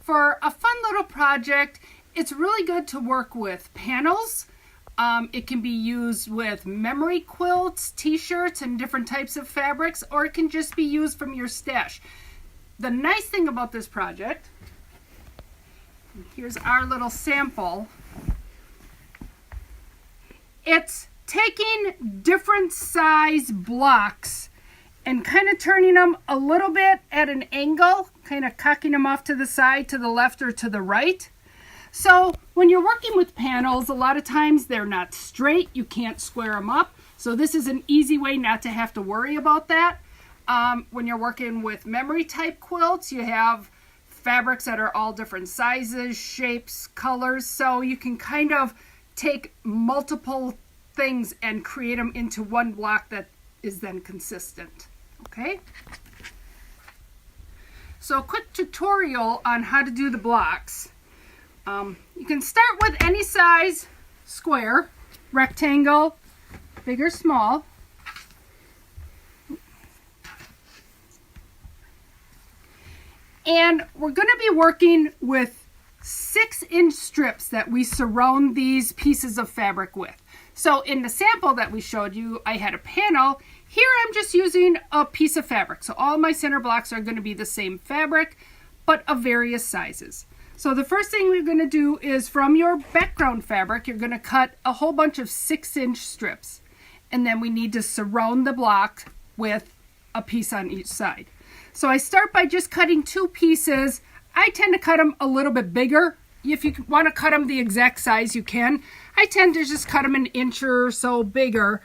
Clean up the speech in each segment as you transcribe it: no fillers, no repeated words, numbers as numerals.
for a fun little project, it's really good to work with panels. It can be used with memory quilts, t-shirts, and different types of fabrics, or it can just be used from your stash. The nice thing about this project, here's our little sample. It's taking different size blocks and kind of turning them a little bit at an angle, kind of cocking them off to the side, to the left or to the right. So when you're working with panels, a lot of times they're not straight. You can't square them up. So this is an easy way not to have to worry about that. When you're working with memory type quilts, you have fabrics that are all different sizes, shapes, colors. So you can kind of take multiple things and create them into one block that is then consistent. Okay? So a quick tutorial on how to do the blocks. You can start with any size square, rectangle, big or small. And we're going to be working with 6-inch strips that we surround these pieces of fabric with. So in the sample that we showed you, I had a panel. Here I'm just using a piece of fabric. So all my center blocks are going to be the same fabric, but of various sizes. So the first thing we're going to do is from your background fabric, you're going to cut a whole bunch of 6-inch strips. And then we need to surround the block with a piece on each side. So I start by just cutting 2 pieces. I tend to cut them a little bit bigger. If you want to cut them the exact size, you can. I tend to just cut them an inch or so bigger.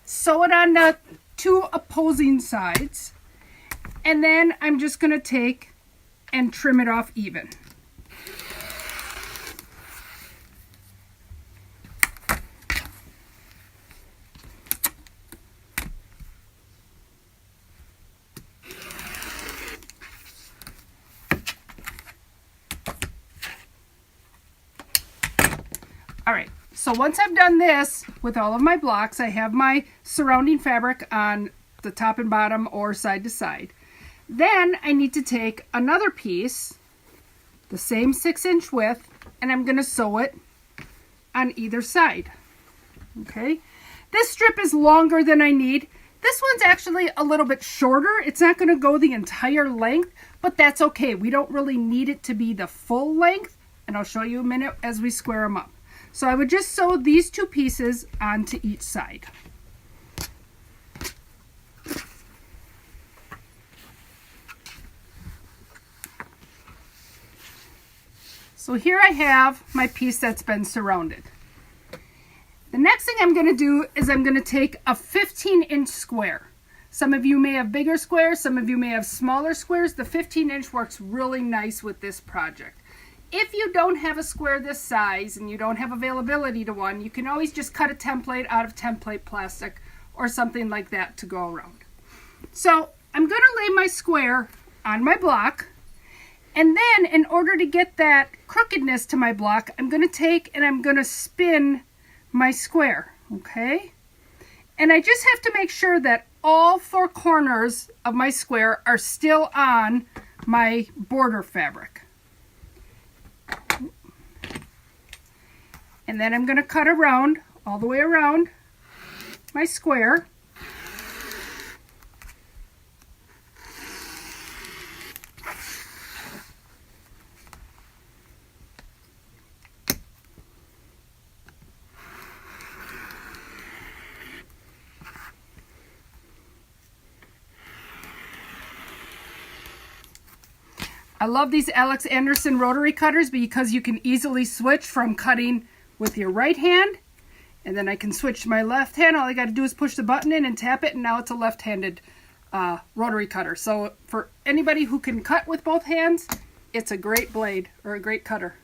Sew it on the 2 opposing sides. And then I'm just going to take and trim it off even. All right, so once I've done this with all of my blocks, I have my surrounding fabric on the top and bottom or side to side. Then I need to take another piece, the same 6-inch width, and I'm going to sew it on either side. Okay, this strip is longer than I need. This one's actually a little bit shorter. It's not going to go the entire length, but that's okay. We don't really need it to be the full length, and I'll show you in a minute as we square them up. So I would just sew these 2 pieces onto each side. So here I have my piece that's been surrounded. The next thing I'm going to do is I'm going to take a 15-inch square. Some of you may have bigger squares, some of you may have smaller squares. The 15-inch works really nice with this project. If you don't have a square this size and you don't have availability to one, you can always just cut a template out of template plastic or something like that to go around. So I'm going to lay my square on my block, and then in order to get that crookedness to my block, I'm going to take and I'm going to spin my square, okay? And I just have to make sure that all 4 corners of my square are still on my border fabric. And then I'm going to cut around, all the way around my square. I love these Alex Anderson rotary cutters because you can easily switch from cutting with your right hand, and then I can switch to my left hand. All I got to do is push the button in and tap it, and now it's a left-handed rotary cutter. So for anybody who can cut with both hands, it's a great blade or a great cutter.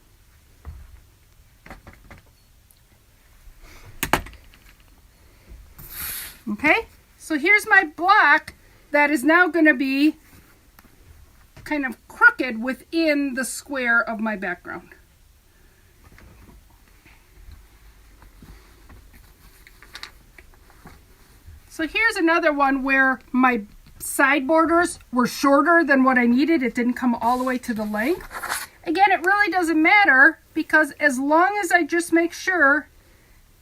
Okay, so here's my block that is now going to be kind of crooked within the square of my background. So here's another one where my side borders were shorter than what I needed. It didn't come all the way to the length. Again, it really doesn't matter because as long as I just make sure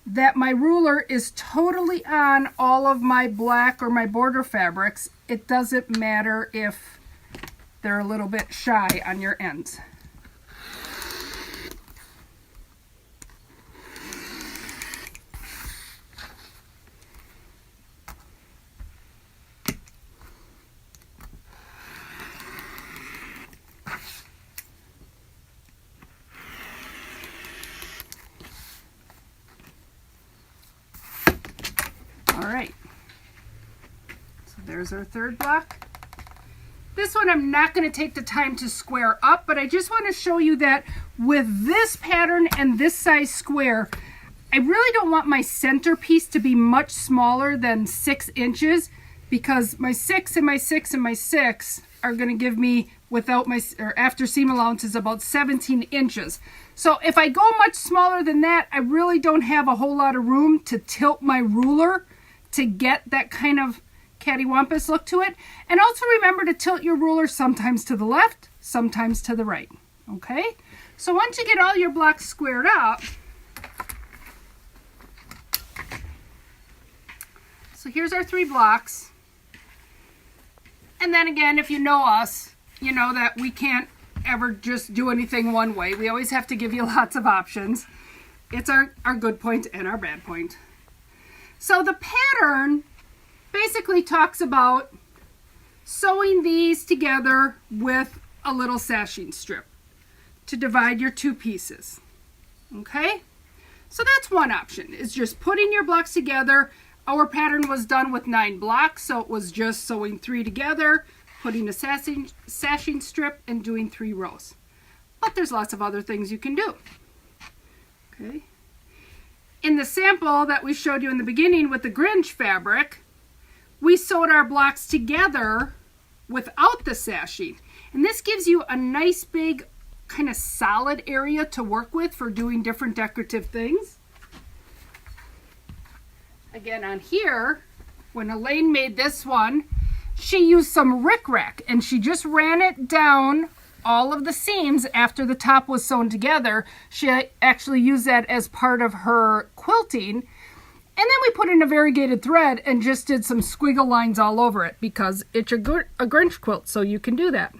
that my ruler is totally on all of my black or my border fabrics, it doesn't matter if they're a little bit shy on your ends. Alright, so there's our third block. This one I'm not going to take the time to square up, but I just want to show you that with this pattern and this size square, I really don't want my centerpiece to be much smaller than 6 inches because my 6 and my 6 and my 6 are going to give me, without my, or after seam allowances, about 17 inches. So if I go much smaller than that, I really don't have a whole lot of room to tilt my ruler to get that kind of cattywampus look to it. And also remember to tilt your ruler sometimes to the left, sometimes to the right. Okay? So once you get all your blocks squared up, so here's our 3 blocks. And then again, if you know us, you know that we can't ever just do anything one way. We always have to give you lots of options. It's our good point and our bad point. So the pattern basically talks about sewing these together with a little sashing strip to divide your 2 pieces. Okay? So that's one option, is just putting your blocks together. Our pattern was done with 9 blocks, so it was just sewing 3 together, putting a sashing strip, and doing 3 rows. But there's lots of other things you can do. Okay? In the sample that we showed you in the beginning with the Grinch fabric, we sewed our blocks together without the sashing. And this gives you a nice big kind of solid area to work with for doing different decorative things. Again, on here, when Elaine made this one, she used some rickrack and she just ran it down all of the seams after the top was sewn together. She actually used that as part of her quilting. And then we put in a variegated thread and just did some squiggle lines all over it because it's a Grinch quilt, so you can do that.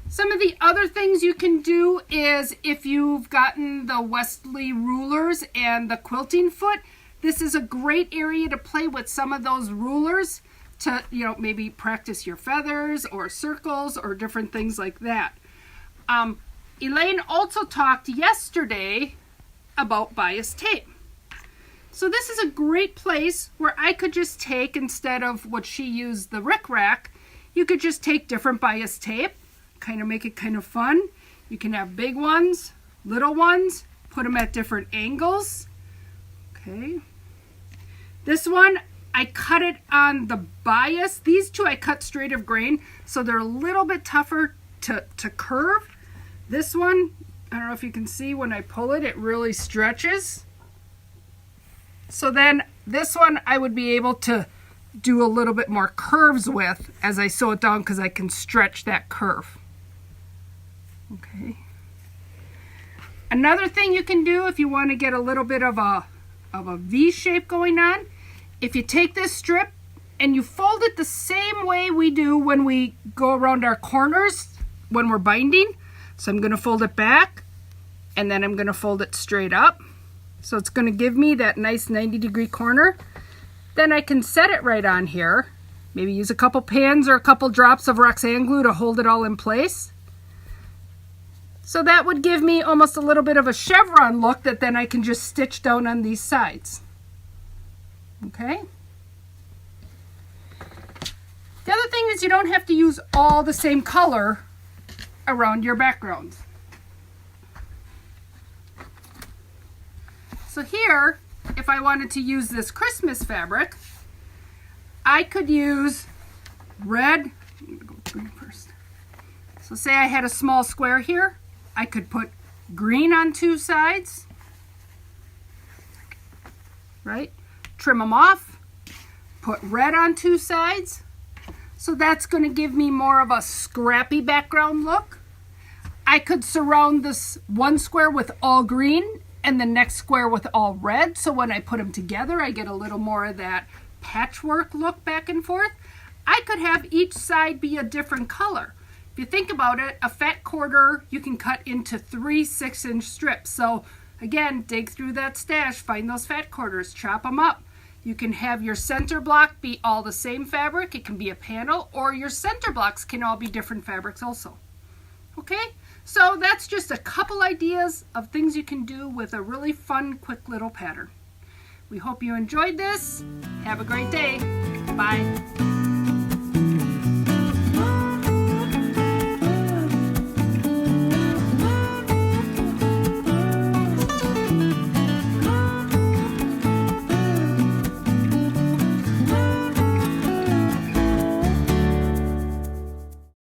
Some of the other things you can do is if you've gotten the Westley rulers and the quilting foot, this is a great area to play with some of those rulers to, you know, maybe practice your feathers or circles or different things like that. Elaine also talked yesterday about bias tape. So this is a great place where I could just take, instead of what she used, the rickrack, you could just take different bias tape, kind of make it kind of fun. You can have big ones, little ones, put them at different angles. Okay. This one, I cut it on the bias. These 2 I cut straight of grain, so they're a little bit tougher to curve. This one, I don't know if you can see when I pull it, it really stretches. So then this one I would be able to do a little bit more curves with as I sew it down because I can stretch that curve. Okay. Another thing you can do if you want to get a little bit of a V shape going on, if you take this strip and you fold it the same way we do when we go around our corners when we're binding. So I'm going to fold it back and then I'm going to fold it straight up. So it's going to give me that nice 90-degree corner. Then I can set it right on here. Maybe use a couple pins or a couple drops of Roxanne glue to hold it all in place. So that would give me almost a little bit of a chevron look that then I can just stitch down on these sides. Okay? The other thing is you don't have to use all the same color around your backgrounds. So here, if I wanted to use this Christmas fabric, I could use red. I'm going to go green first. So say I had a small square here, I could put green on 2 sides, right? Trim them off, put red on 2 sides. So that's going to give me more of a scrappy background look. I could surround this one square with all green and the next square with all red. So when I put them together, I get a little more of that patchwork look back and forth. I could have each side be a different color. If you think about it, a fat quarter you can cut into 3 6-inch strips. So again, dig through that stash, find those fat quarters, chop them up. You can have your center block be all the same fabric. It can be a panel, or your center blocks can all be different fabrics also. Okay, so that's just a couple ideas of things you can do with a really fun, quick little pattern. We hope you enjoyed this. Have a great day. Bye.